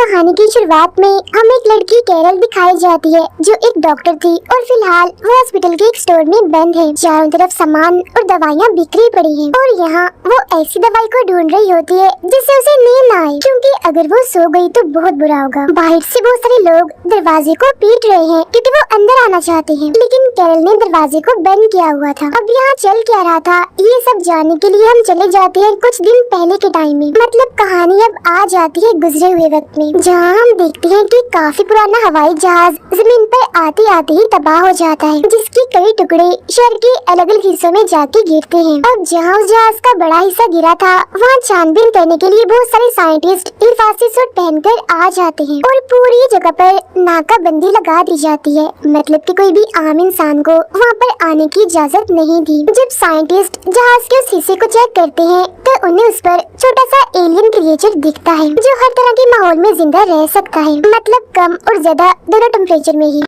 कहानी की शुरुआत में हमें एक लड़की कैरल दिखाई जाती है जो एक डॉक्टर थी और फिलहाल वो हॉस्पिटल के एक स्टोर में बंद है। चारों तरफ सामान और दवाइयाँ बिखरी पड़ी हैं और यहाँ वो ऐसी दवाई को ढूंढ रही होती है जिससे उसे नींद न आए, क्योंकि अगर वो सो गई तो बहुत बुरा होगा। बाहर से बहुत सारे लोग दरवाजे को पीट रहे हैं क्योंकि वो अंदर आना चाहते हैं, लेकिन कैरल ने दरवाजे को बंद किया हुआ था। अब यहाँ चल क्या रहा था ये सब जानने के लिए हम चले जाते हैं कुछ दिन पहले के टाइम में। मतलब कहानी अब आ जाती है गुजरे हुए वक्त में, जहाँ हम देखते हैं कि काफी पुराना हवाई जहाज जमीन पर आते आते ही तबाह हो जाता है, जिसके कई टुकड़े शहर के अलग अलग हिस्सों में जाके गिरते हैं। अब जहाँ उस जहाज का बड़ा हिस्सा गिरा था वहाँ छानबीन करने के लिए बहुत सारे साइंटिस्ट हिफाजती सूट पहनकर आ जाते हैं और पूरी जगह पर नाकाबंदी लगा दी जाती है। मतलब कि कोई भी आम इंसान को वहाँ पर आने की इजाजत नहीं थी। जब साइंटिस्ट जहाज के उस हिस्से को चेक करते हैं तो उन्हें उस पर छोटा सा एलियन क्रिएचर दिखता है जो हर तरह के माहौल में जिंदा रह सकता है, मतलब कम और ज्यादा दोनों टेम्परेचर में ही।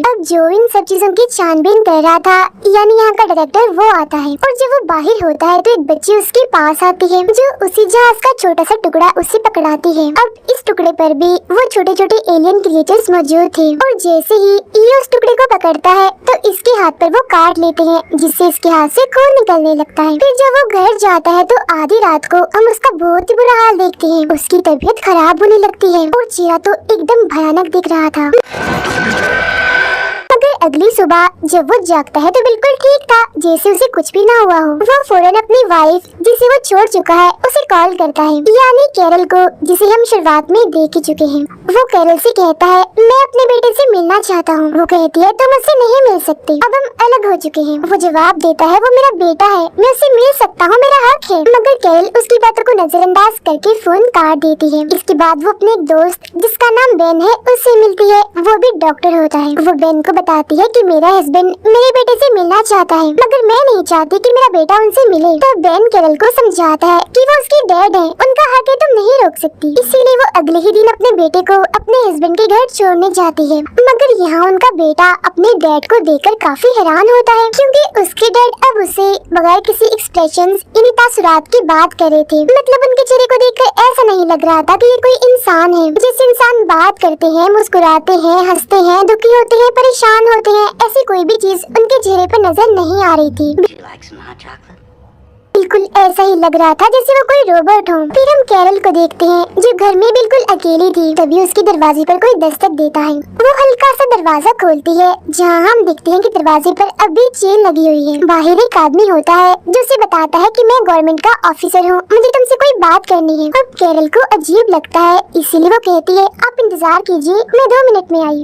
अब जो इन सब चीजों की छानबीन कर रहा था यानी यहाँ का डायरेक्टर वो आता है और जब वो बाहर होता है तो एक बच्ची उसके पास आती है जो उसी जहाज का छोटा सा टुकड़ा उसे पकड़ाती है। अब इस टुकड़े पर भी वो छोटे छोटे एलियन क्रिएचर्स मौजूद थे और जैसे ही ये उस टुकड़े को पकड़ता है तो इसके हाथ पर वो काट लेते हैं, जिससे इसके हाथ से खून निकलने लगता है। फिर जब वो घर जाता है तो आधी रात को हम उसका बहुत ही बुरा हाल देखते हैं। उसकी तबीयत खराब होने लगती है और चेहरा तो एकदम भयानक दिख रहा था। मगर अगली सुबह जब वो जागता है तो बिल्कुल ठीक था, जैसे उसे कुछ भी ना हुआ हो। वो फौरन अपनी वाइफ जिसे वो छोड़ चुका है उसे कॉल करता है, यानी कैरल को, जिसे हम शुरुआत में देख ही चुके हैं। वो कैरल से कहता है मैं अपने बेटे से मिलना चाहता हूँ। वो कहती है तुम मुझसे नहीं मिल सकती, अब हम अलग हो चुके हैं। वो जवाब देता है वो मेरा बेटा है, मैं उससे मिल सकता हूँ, मेरा हक है। मगर कैरल उसकी बातों को नजरअंदाज करके फोन काट देती है। इसके बाद वो अपने एक दोस्त जिसका नाम बेन है उससे मिलती है। वो भी डॉक्टर होता है। वो बेन को बताती है कि मेरा हस्बैंड मेरे बेटे से मिलना चाहता है, मगर मैं नहीं चाहती कि मेरा बेटा उनसे मिले। तो बेन कैरल को समझाता है कि वो उसके डैड हैं, उनका हक है, तुम नहीं रोक सकती। इसीलिए वो अगले ही दिन अपने बेटे को अपने हस्बैंड के घर छोड़ने जाती है। मगर यहाँ उनका बेटा अपने डैड को देखकर काफी हैरान होता है, क्योंकि उसके डैड अब उसे बगैर किसी एक्सप्रेशंस यानी तासुरात की बात कर रहे थे। मतलब उनके चेहरे को देखकर ऐसा नहीं लग रहा था कि ये कोई इंसान है। जैसे इंसान बात करते हैं, मुस्कुराते हैं, हंसते हैं, दुखी होते हैं, परेशान होते हैं, ऐसी कोई भी चीज उनके चेहरे पर नजर नहीं आ रही थी। बिल्कुल ऐसा ही लग रहा था जैसे वो कोई रोबोट हो। फिर हम कैरल को देखते हैं जो घर में बिल्कुल अकेली थी। तभी उसके दरवाजे पर कोई दस्तक देता है। वो हल्का सा दरवाजा खोलती है, जहाँ हम देखते हैं कि दरवाजे पर अभी चेन लगी हुई है। बाहर एक आदमी होता है जो उसे बताता है कि मैं गवर्नमेंट का ऑफिसर हूँ, मुझे तुमसे कोई बात करनी है। अब कैरल को अजीब लगता है, इसीलिए वो कहती है आप इंतजार कीजिए, मैं 2 मिनट में आई।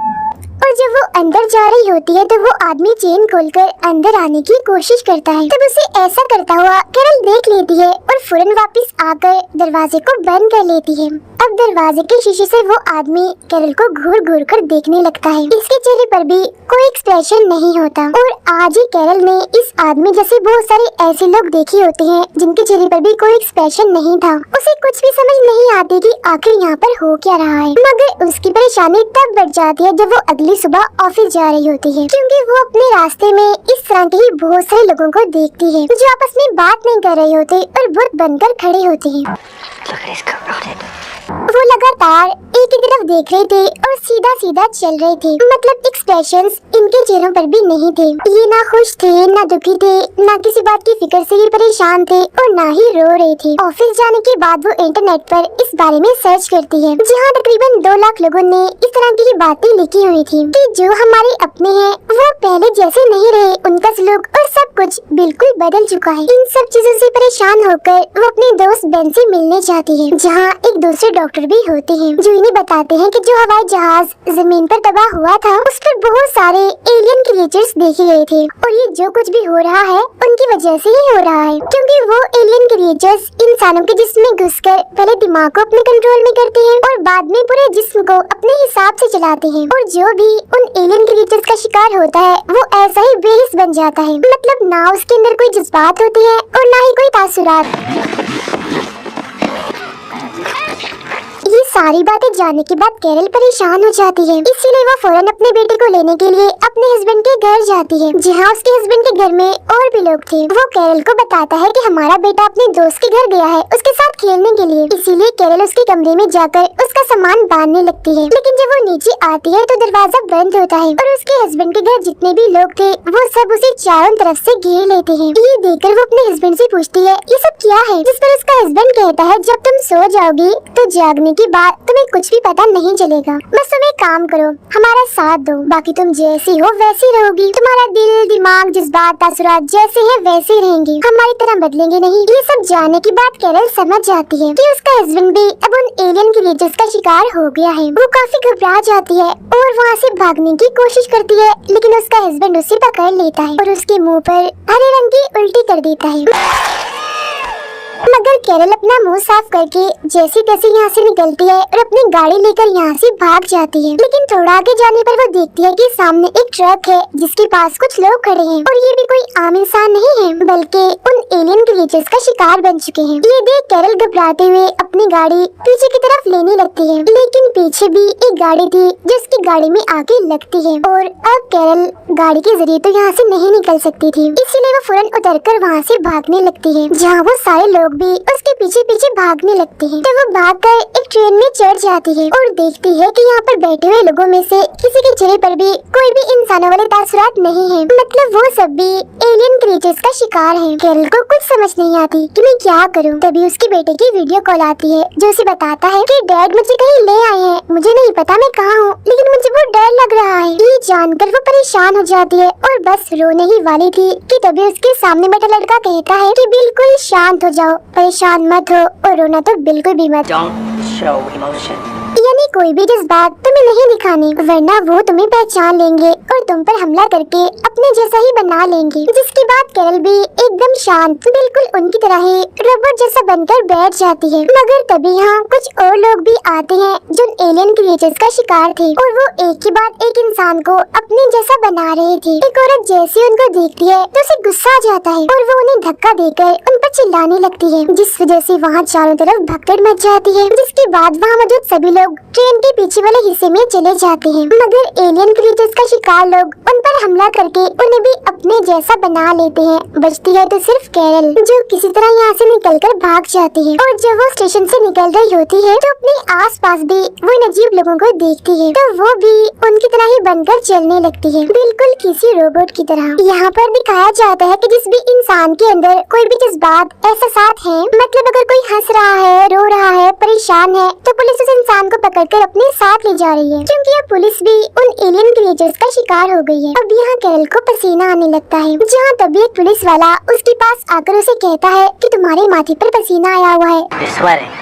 और जब वो अंदर जा रही होती है तो वो आदमी चेन खोलकर अंदर आने की कोशिश करता है। तब उसे ऐसा करता हुआ कैरल देख लेती है और फौरन वापस आकर दरवाजे को बंद कर लेती है। अब दरवाजे के शीशे से वो आदमी कैरल को घूर घूर कर देखने लगता है। इसके चेहरे पर भी कोई एक्सप्रेशन नहीं होता। और आज ही कैरल ने इस आदमी जैसे बहुत सारे ऐसे लोग देखे होते हैं जिनके चेहरे पर भी कोई एक्सप्रेशन नहीं था। उसे कुछ भी समझ नहीं आती कि आखिर यहाँ पर हो क्या रहा है। मगर उसकी परेशानी तब बढ़ जाती है जब वो अगली सुबह ऑफिस जा रही होती है, क्योंकि वो अपने रास्ते में इस तरह के ही बहुत सारे लोगों को देखती है जो आपस में बात नहीं कर रहे होते और बुत बनकर खड़े होते हैं। वो लगातार एक ही तरफ देख रहे थे और सीधा सीधा चल रहे थे। मतलब एक्सप्रेशंस इनके चेहरों पर भी नहीं थे। ये ना खुश थे, ना दुखी थे, ना किसी बात की फिक्र से ये परेशान थे और ना ही रो रहे थे। ऑफिस जाने के बाद वो इंटरनेट पर इस बारे में सर्च करती है, जहाँ तकरीबन 2 लाख लोगों ने इस तरह की बातें लिखी हुई थी कि जो हमारे अपने हैं वो पहले जैसे नहीं रहे, उनका सलूक और सब कुछ बिल्कुल बदल चुका है। इन सब चीजों से परेशान होकर वो अपने दोस्त बेन से मिलने जाती है, जहाँ एक दूसरे डॉक्टर भी होते हैं जो इन्हें बताते हैं कि जो हवाई जहाज जमीन पर तबाह हुआ था उस पर बहुत सारे एलियन क्रिएचर्स देखे गए थे और ये जो कुछ भी हो रहा है उनकी वजह से ही हो रहा है, क्योंकि वो एलियन क्रिएचर्स इंसानों के जिस्म में घुसकर पहले दिमाग को अपने कंट्रोल में करते हैं और बाद में पूरे जिस्म को अपने हिसाब से चलाते हैं। और जो भी उन एलियन क्रिएचर्स का शिकार होता है वो ऐसा ही बेहिस बन जाता है। मतलब ना उसके अंदर कोई जज्बात होते हैं और ना ही कोई तासुरात। ये सारी बातें जानने के बाद कैरल परेशान हो जाती है, इसीलिए वो फौरन अपने बेटे को लेने के लिए अपने हस्बैंड के घर जाती है, जहाँ उसके हस्बैंड के घर में और भी लोग थे। वो कैरल को बताता है कि हमारा बेटा अपने दोस्त के घर गया है उसके साथ खेलने के लिए, इसीलिए कैरल उसके कमरे में जाकर उसका सामान बांधने लगती है। लेकिन जब वो नीचे आती है तो दरवाजा बंद होता है और उसके हस्बैंड के घर जितने भी लोग थे वो सब उसे चारों तरफ से घेर लेते हैं। ये देखकर वो अपने हस्बैंड से पूछती है ये सब क्या है, जिस पर उसका हस्बैंड कहता है जब तुम सो जाओगी तो जागने के बाद तुम्हें कुछ भी पता नहीं चलेगा, बस तुम एक काम करो हमारा साथ दो, बाकी तुम जैसी हो वैसी रहोगी, तुम्हारा दिल दिमाग जज्बात तासुरात जैसे है वैसे रहेंगे, हमारी तरह बदलेंगे नहीं। ये सब जानने के बाद कैरल समझ जाती है कि उसका हस्बैंड भी अब उन एलियन क्रिएचर्स का शिकार हो गया है। वो काफी घबरा जाती है और वहाँ से भागने की कोशिश करती है, लेकिन उसका हस्बैंड उसे पकड़ लेता है और उसके मुँह पर हरे रंग की उल्टी कर देता है। मगर कैरल अपना मुंह साफ करके जैसी तैसी यहाँ से निकलती है और अपनी गाड़ी लेकर यहाँ से भाग जाती है। लेकिन थोड़ा आगे जाने पर वो देखती है कि सामने एक ट्रक है जिसके पास कुछ लोग खड़े हैं और ये भी कोई आम इंसान नहीं है बल्कि उन एलियन क्रिएचर्स का शिकार बन चुके हैं। ये देख कैरल घबराते हुए अपनी गाड़ी पीछे की तरफ लेने लगती है, लेकिन पीछे भी एक गाड़ी थी जिसकी गाड़ी में आगे लगती है और अब कैरल गाड़ी के जरिए तो यहाँ से नहीं निकल सकती थी, इसीलिए वो फौरन उतरकर वहाँ से भागने लगती है, जहाँ वो सारे लोग भी उसके पीछे पीछे भागने लगते हैं। तो वो भागकर एक ट्रेन में चढ़ जाती है और देखती है कि यहाँ पर बैठे हुए लोगों में से किसी के चेहरे पर भी कोई भी इंसानों वाले तासुरात नहीं है, मतलब वो सब भी एलियन क्रिएचर्स का शिकार हैं। कैरल को कुछ समझ नहीं आती कि मैं क्या करूँ। तभी उसके बेटे की वीडियो कॉल आती है जो उसे बताता है कि डैड मुझे कहीं ले आए हैं, मुझे नहीं पता मैं कहाँ हूँ लेकिन मुझे बहुत डर लग रहा है। ये जानकर वो परेशान हो जाती है और बस रोने ही वाली थी कि तभी उसके सामने बैठा लड़का कहता है कि बिल्कुल शांत हो जाओ, परेशान मत हो और रोना तो बिल्कुल भी मत। Don't show emotion. यानी कोई भी जज्बात तुम्हें नहीं दिखाने, वरना वो तुम्हें पहचान लेंगे और तुम पर हमला करके अपने जैसा ही बना लेंगे। जिसके बाद कैरल भी एकदम शांत बिल्कुल उनकी तरह ही रोबोट जैसा बनकर बैठ जाती है। मगर तभी यहाँ कुछ और लोग भी आते हैं जो एलियन क्रिएचर्स का शिकार थे और वो एक के बाद एक इंसान को अपने जैसा बना रहे थे। एक औरत जैसे उनको देखती है तो उसे गुस्सा आ जाता है और वो उन्हें धक्का देकर उन पर चिल्लाने लगती है, जिस वजह से वहाँ चारों तरफ भगदड़ मच जाती है। जिसके बाद वहाँ मौजूद सभी लोग ट्रेन के पीछे वाले हिस्से में चले जाते हैं। मगर एलियन क्रिएचर्स का शिकार लोग उन पर हमला करके उन्हें भी अपने जैसा बना लेते हैं। बचती है तो सिर्फ कैरल जो किसी तरह यहाँ से निकलकर भाग जाती है और जब वो स्टेशन से निकल रही होती है तो अपने आसपास भी वो इन अजीब लोगों को देखती है तो वो भी उनकी तरह ही बनकर चलने लगती है, बिल्कुल किसी रोबोट की तरह। यहाँ पर दिखाया जाता है कि जिस भी इंसान के अंदर कोई भी जज्बात एहसासात है, मतलब अगर कोई हंस रहा है, रो रहा है, परेशान है तो पुलिस उस इंसान को पकड़कर अपने साथ ले जा रही है, क्योंकि अब पुलिस भी उन एलियन क्रिएचर्स का शिकार हो गई है। अब यहाँ कैरल को पसीना आने लगता है, जहाँ तभी एक पुलिस वाला उसके पास आकर उसे कहता है कि तुम्हारे माथे पर पसीना आया हुआ है, You're sweating.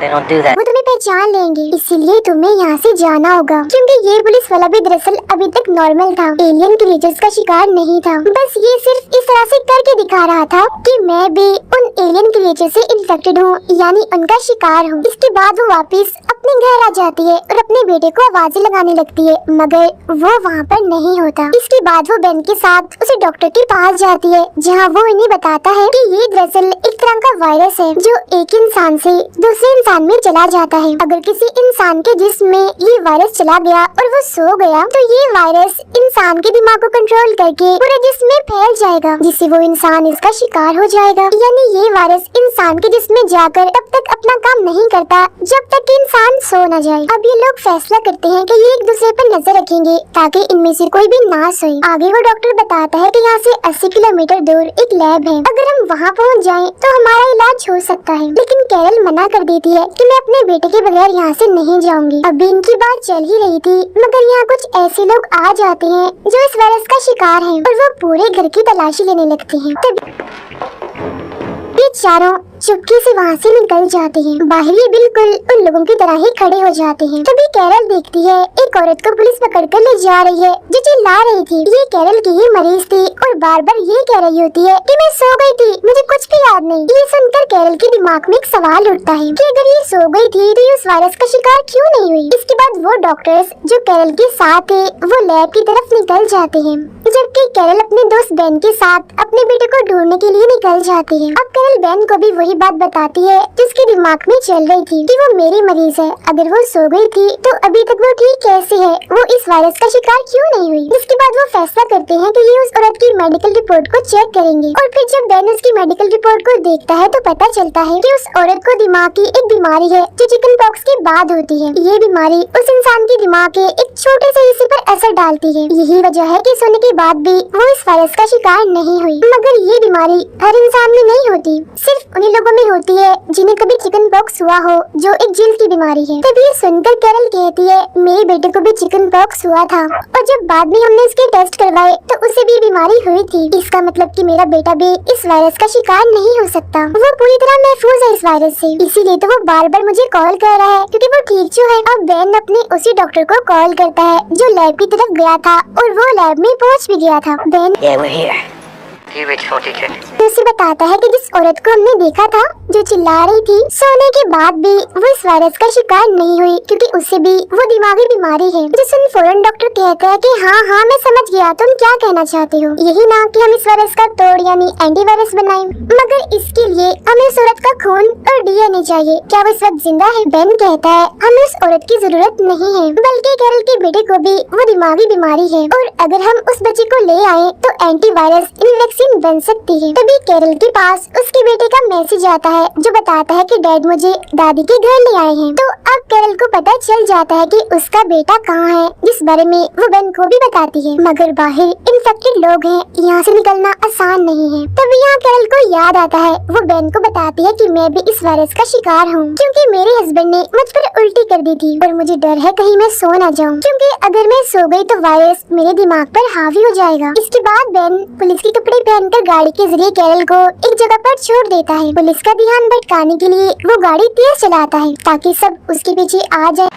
They don't do that. वो तुम्हें पहचान लेंगे, इसीलिए तुम्हें यहाँ से जाना होगा। क्योंकि ये पुलिस वाला भी दरअसल अभी तक नॉर्मल था, एलियन क्रिएचर्स का शिकार नहीं था। बस ये सिर्फ इस तरह से करके दिखा रहा था कि मैं भी उन एलियन क्रिएचर से इन्फेक्टेड हूँ, यानी उनका शिकार हूँ। इसके बाद वो वापस अपने घर आ जाती है और अपने बेटे को आवाजें लगाने लगती है, मगर वो वहाँ पर नहीं होता। इसके बाद वो बेन के साथ उसे डॉक्टर के पास जाती है, जहाँ वो इन्हें बताता है कि ये दरअसल एक तरह का वायरस है जो एक इंसान से दूसरे इंसान में चला जाता है। अगर किसी इंसान के जिस्म में ये वायरस चला गया और वो सो गया तो ये वायरस इंसान के दिमाग को कंट्रोल करके पूरे जिस्म में फैल जाएगा, जिससे वो इंसान इसका शिकार हो जाएगा। यानी ये वायरस इंसान के जिस्म में जाकर तब तक अपना काम नहीं करता जब तक कि इंसान सो न जाए। अब ये लोग फैसला करते हैं कि ये एक दूसरे पर नजर रखेंगे ताकि इनमें से कोई भी ना सोए। आगे वो डॉक्टर बताता है कि यहाँ से 80 किलोमीटर दूर एक लैब है, अगर हम वहाँ पहुँच जाएं तो हमारा इलाज हो सकता है। लेकिन कैरल मना कर देती है कि मैं अपने बेटे के बगैर यहाँ से नहीं जाऊंगी। अभी इनकी बात चल ही रही थी, मगर यहाँ कुछ ऐसे लोग आ जाते हैं जो इस वायरस का शिकार हैं और वो पूरे घर की तलाशी लेने लगते हैं। तभी ये चारों चुपके से वहाँ से निकल जाते हैं। बाहर ये बिल्कुल उन लोगों की तरह ही खड़े हो जाते हैं। तभी कैरल देखती है एक औरत को पुलिस पकड़कर ले जा रही है जो चिल्ला रही थी। ये कैरल की ही मरीज थी और बार बार ये कह रही होती है कि मैं सो गई थी, मुझे कुछ भी याद नहीं। ये सुनकर कैरल के दिमाग में एक सवाल उठता है कि अगर ये सो गई थी तो ये उस वायरस का शिकार क्यों नहीं हुई। इसके बाद वो डॉक्टर्स जो कैरल के साथ थे वो लैब की तरफ निकल जाते हैं, जबकि कैरल अपने दोस्त बेन के साथ अपने बेटे को ढूंढने के लिए निकल जाती है। अब कैरल बेन को भी वही बात बताती है जिसके दिमाग में चल रही थी कि वो मेरी मरीज है। अगर वो सो गई थी तो अभी तक वो ठीक कैसे है, वो इस वायरस का शिकार क्यों नहीं हुई। जिसके बाद वो फैसला करते हैं कि ये उस औरत की मेडिकल रिपोर्ट को चेक करेंगे। और फिर जब बेन उसकी मेडिकल रिपोर्ट को देखता है तो पता चलता है कि उस औरत को दिमाग की एक बीमारी है जो चिकन पॉक्स के बाद होती है। ये बीमारी उस इंसान के दिमाग के एक छोटे से हिस्से पर असर डालती है। यही वजह है कि सोने के बाद भी वो इस वायरस का शिकार नहीं हुई। मगर ये बीमारी हर इंसान में नहीं होती, सिर्फ उन्हीं लोगों में होती है जिन्हें कभी चिकन पॉक्स हुआ हो, जो एक जल्द की बीमारी है। तभी ये सुनकर कैरल कहती है मेरे बेटे को भी चिकन पॉक्स हुआ था और जब बाद में हमने इसके टेस्ट करवाए तो उसे भी बीमारी हुई थी। इसका मतलब कि मेरा बेटा भी इस वायरस का शिकार नहीं हो सकता। वो पूरी तरह महफूज है इस वायरस से, इसीलिए तो वो बार बार मुझे कॉल कर रहा है क्योंकि वो ठीक जो है। अब बेन अपने उसी डॉक्टर को कॉल करता है जो लैब की तरफ गया था और वो लैब में पहुंच भी गया था। Ben Yeah, we're here. Do you reach 42? उसे बताता है कि जिस औरत को हमने देखा था जो चिल्ला रही थी, सोने के बाद भी वो इस वायरस का शिकार नहीं हुई क्योंकि उसे भी वो दिमागी बीमारी है। जिससे फौरन डॉक्टर कहता है कि हाँ मैं समझ गया, तुम क्या कहना चाहते हो। यही ना कि हम इस वायरस का तोड़ यानी एंटीवायरस बनाएं, मगर इसके लिए हमें उस औरत का खून और डीएनए चाहिए। क्या वो इस वक्त जिंदा है? बेन कहता है हमें उस औरत की जरूरत नहीं है, बल्कि कैरल के बेटे को भी वो दिमागी बीमारी है और अगर हम उस बच्चे को ले आए तो एंटीवायरस वैक्सीन बन सकती है। तभी कैरल के पास उसके बेटे का मैसेज आता है जो बताता है कि डैड मुझे दादी के घर ले आए हैं। तो अब कैरल को पता चल जाता है कि उसका बेटा कहाँ है, जिस बारे में वो बेन को भी बताती है। मगर बाहर इन्फेक्टेड लोग हैं, यहाँ से निकलना आसान नहीं है। तभी यहाँ कैरल को याद आता है, वो बेन को बताती है कि मैं भी इस वायरस का शिकार हूँ क्योंकि मेरे हस्बैंड ने मुझ पर उल्टी कर दी थी और मुझे डर है कहीं मैं सो न जाऊँ, क्योंकि अगर मैं सो गई तो वायरस मेरे दिमाग पर हावी हो जाएगा। इसके बाद बेन पुलिस के कपड़े पहनकर गाड़ी के जरिए कैरल को एक जगह पर छोड़ देता है। पुलिस का ध्यान भटकाने के लिए वो गाड़ी तेज चलाता है ताकि सब उसके पीछे आ जाए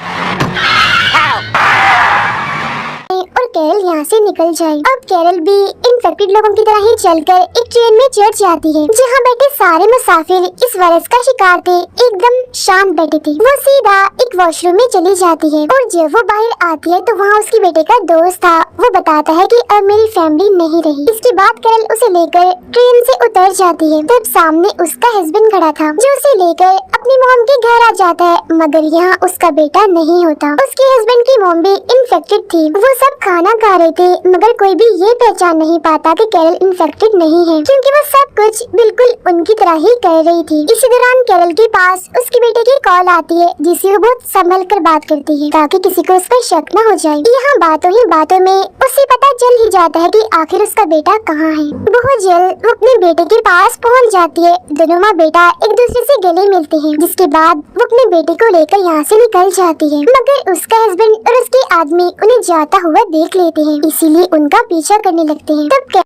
और कैरल यहाँ से निकल जाए। अब कैरल भी इन्फेक्टेड लोगों की तरह ही चलकर एक ट्रेन में चढ़ जाती है जहाँ बैठे सारे मुसाफिर इस वायरस का शिकार थे एकदम शांत बैठे थे। वो सीधा एक वॉशरूम में चली जाती है और जब वो बाहर आती है तो वहाँ उसके बेटे का दोस्त था। वो बताता है कि अब मेरी फैमिली नहीं रही। इसके बाद कैरल उसे लेकर ट्रेन से उतर जाती है। तब सामने उसका हस्बैंड खड़ा था जो उसे लेकर अपनी मॉम के घर आ जाता है, मगर यहाँ उसका बेटा नहीं होता। उसके हस्बैंड की मॉम भी इन्फेक्टेड थी। वो सब खाना खा रहे थे मगर कोई भी ये पहचान नहीं पाता कि कैरल इन्फेक्टेड नहीं है क्योंकि वो सब कुछ बिल्कुल उनकी तरह ही कर रही थी। इसी दौरान कैरल के पास उसके बेटे की कॉल आती है जिससे वो बहुत संभल कर बात करती है ताकि किसी को उस पर शक न हो जाए। यहाँ बातों ही बातों में उसे पता चल ही जाता है कि आखिर उसका बेटा कहाँ है। बहुत जल्द वो अपने बेटे के पास पहुँच जाती है। दोनों माँ बेटा एक दूसरे से गले मिलते हैं, जिसके बाद वो अपने बेटे को लेकर यहाँ से निकल जाती है। मगर उसका हस्बैंड और उसके आदमी उन्हें जाता हुआ देख लेते हैं, इसीलिए उनका पीछा करने लगते हैं। तब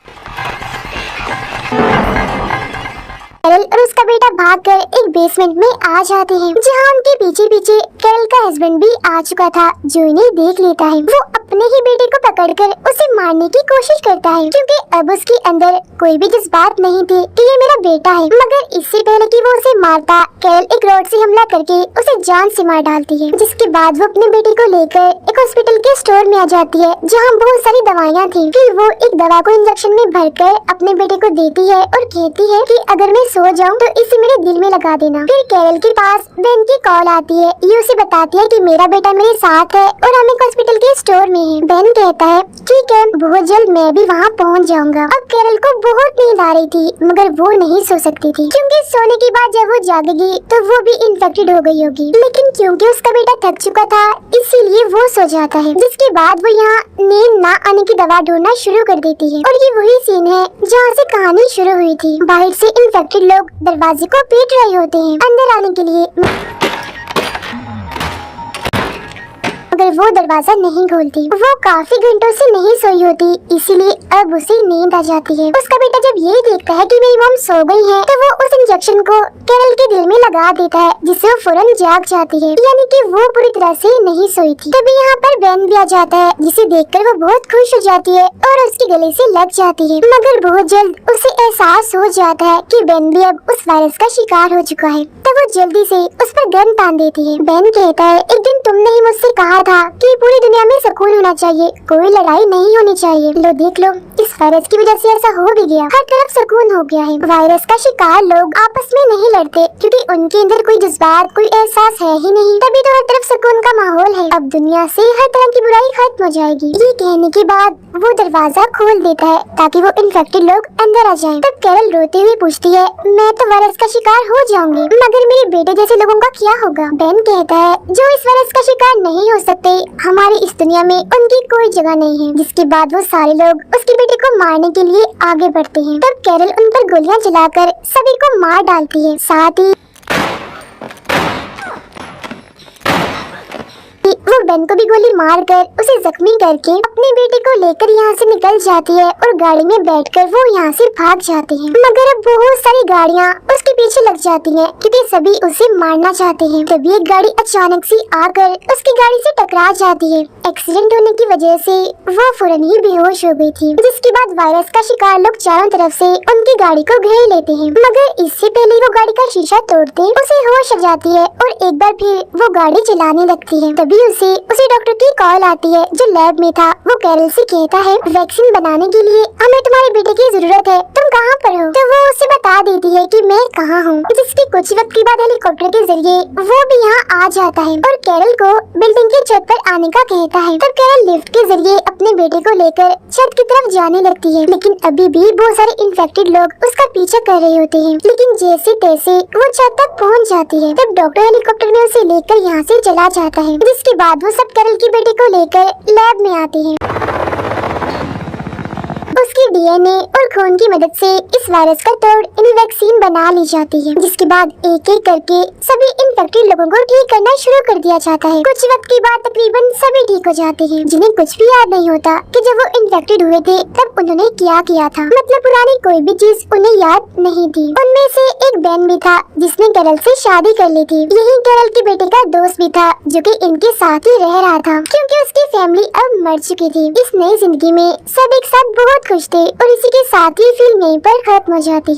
कैरल और उसका बेटा भागकर एक बेसमेंट में आ जाते हैं जहाँ उनके पीछे पीछे कैरल का हस्बैंड भी आ चुका था जो इन्हें देख लेता है। वो अपने ही बेटे को पकड़कर उसे मारने की कोशिश करता है क्योंकि अब उसके अंदर कोई भी जज्बात नहीं थे कि ये मेरा बेटा है। मगर इससे पहले कि वो उसे मारता, कैरल एक रॉड से हमला करके उसे जान से मार डालती है। जिसके बाद वो अपने बेटे को लेकर एक हॉस्पिटल के स्टोर में आ जाती है जहाँ बहुत सारी दवाइयाँ थी। फिर वो एक दवा को इंजेक्शन में भरकर अपने बेटे को देती है और कहती है कि अगर मैं सो जाऊं तो इसे मेरे दिल में लगा देना। फिर कैरल के पास बेन की कॉल आती है। ये उसे बताती है कि मेरा बेटा मेरे साथ है और हम एक हॉस्पिटल के स्टोर में हैं। बेन कहता है ठीक है, बहुत जल्द मैं भी वहाँ पहुँच जाऊंगा। अब कैरल को बहुत नींद आ रही थी मगर वो नहीं सो सकती थी क्योंकि सोने के बाद जब वो जागेगी तो वो भी इन्फेक्टेड हो गई होगी। लेकिन क्योंकि उसका बेटा थक चुका था इसीलिए वो सो जाता है। जिसके बाद वो यहाँ नींद न आने की दवा ढूंढना शुरू कर देती है और ये वही सीन है जहाँ से कहानी शुरू हुई थी। बाहर से इन्फेक्टेड लोग दरवाजे को पीट रहे होते हैं अंदर आने के लिए, मगर वो दरवाजा नहीं खोलती। वो काफी घंटों से नहीं सोई होती इसीलिए अब उसे नींद आ जाती है। उसका बेटा जब ये देखता है कि मेरी मॉम सो गई है तो वो उस इंजेक्शन को कैरल के दिल में लगा देता है जिससे वो फौरन जाग जाती है, यानी कि वो पूरी तरह से नहीं सोई थी। तभी यहाँ पर बेन भी आ जाता है जिसे देखकर वो बहुत खुश हो जाती है और उसके गले से लग जाती है। मगर बहुत जल्द उसे एहसास हो जाता है कि बेन भी अब उस वायरस का शिकार हो चुका है, तब वो जल्दी से उस पर गन तान देती है। बेन कहता है एक दिन तुमने ही मुझसे कहा था कि पूरी दुनिया में सुकून होना चाहिए, कोई लड़ाई नहीं होनी चाहिए। लो देख लो, इस वायरस की वजह से ऐसा हो भी गया। हर तरफ सुकून हो गया है। वायरस का शिकार लोग आपस में नहीं लड़ते क्योंकि उनके अंदर कोई जज्बात, कोई एहसास है ही नहीं। तभी तो हर तरफ सुकून का माहौल है। अब दुनिया से हर तरह की बुराई खत्म हो जाएगी। ये कहने के बाद वो दरवाजा खोल देता है ताकि वो इन्फेक्टेड लोग अंदर आ जाएं। तब कैरल रोते हुए पूछती है, मैं तो वायरस का शिकार हो जाऊंगी, मगर मेरे बेटे जैसे लोगों का क्या होगा? बेन कहता है, जो इस वायरस का शिकार नहीं हो सकते, हमारी इस दुनिया में उनकी कोई जगह नहीं है। जिसके बाद वो सारे लोग उसके बेटे को मारने के लिए आगे बढ़ते हैं। तब कैरल उन पर गोलियां चलाकर सभी को मार डालती है। साथ ही वो बेन को भी गोली मारकर उसे जख्मी करके अपने बेटे को लेकर यहाँ से निकल जाती है और गाड़ी में बैठकर वो यहाँ से भाग जाते हैं। मगर अब बहुत सारी गाड़ियाँ उसके पीछे लग जाती हैं क्योंकि सभी उसे मारना चाहते हैं। तभी एक गाड़ी अचानक से आकर उसकी गाड़ी से टकरा जाती है। एक्सीडेंट होने की वजह से वो फौरन ही बेहोश हो गई थी। जिसके बाद वायरस का शिकार लोग चारों तरफ से उनकी गाड़ी को घेर लेते हैं। मगर इससे पहले वो गाड़ी का शीशा तोड़ते उसे होश आ जाती है और एक बार फिर वो गाड़ी चलाने लगती है। तभी उसे डॉक्टर की कॉल आती है जो लैब में था। वो कैरल से कहता है, वैक्सीन बनाने के लिए हमें तुम्हारे बेटे की जरूरत है, तुम कहाँ पर हो? तो वो उसे बता देती है कि मैं कहाँ हूँ। जिसके कुछ वक्त के बाद हेलीकॉप्टर के जरिए वो भी यहाँ आ जाता है और कैरल को बिल्डिंग की छत पर आने का कहता है। तब कैरल लिफ्ट के जरिए अपने बेटे को लेकर छत की तरफ जाने लगती है, लेकिन अभी भी बहुत सारे इन्फेक्टेड लोग उसका पीछा कर रहे होते हैं। लेकिन जैसे तैसे वो छत तक पहुँच जाती है। तब डॉक्टर हेलीकॉप्टर में उसे लेकर यहाँ से चला जाता है। जिसके बाद वो सब कैरल के बेटे को लेकर लैब में आते हैं। उसकी डीएनए और खून की मदद से इस वायरस का तोड़ यानी वैक्सीन बना ली जाती है। जिसके बाद एक एक करके सभी इन्फेक्टेड लोगों को ठीक करना शुरू कर दिया जाता है। कुछ वक्त के बाद तकरीबन सभी ठीक हो जाते हैं, जिन्हें कुछ भी याद नहीं होता कि जब वो इन्फेक्टेड हुए थे तब उन्होंने क्या किया था। मतलब पुरानी कोई भी चीज उन्हें याद नहीं थी। उनमें से एक बेन भी था जिसने कैरल से शादी कर ली थी। यही कैरल के बेटे का दोस्त भी था जो कि इनके साथ ही रह रहा था क्योंकि उसकी फैमिली अब मर चुकी थी। इस नई जिंदगी में सब एक साथ बहुत खुश थे और इसी के साथ ही फिल्म यहीं पर खत्म हो जाती है।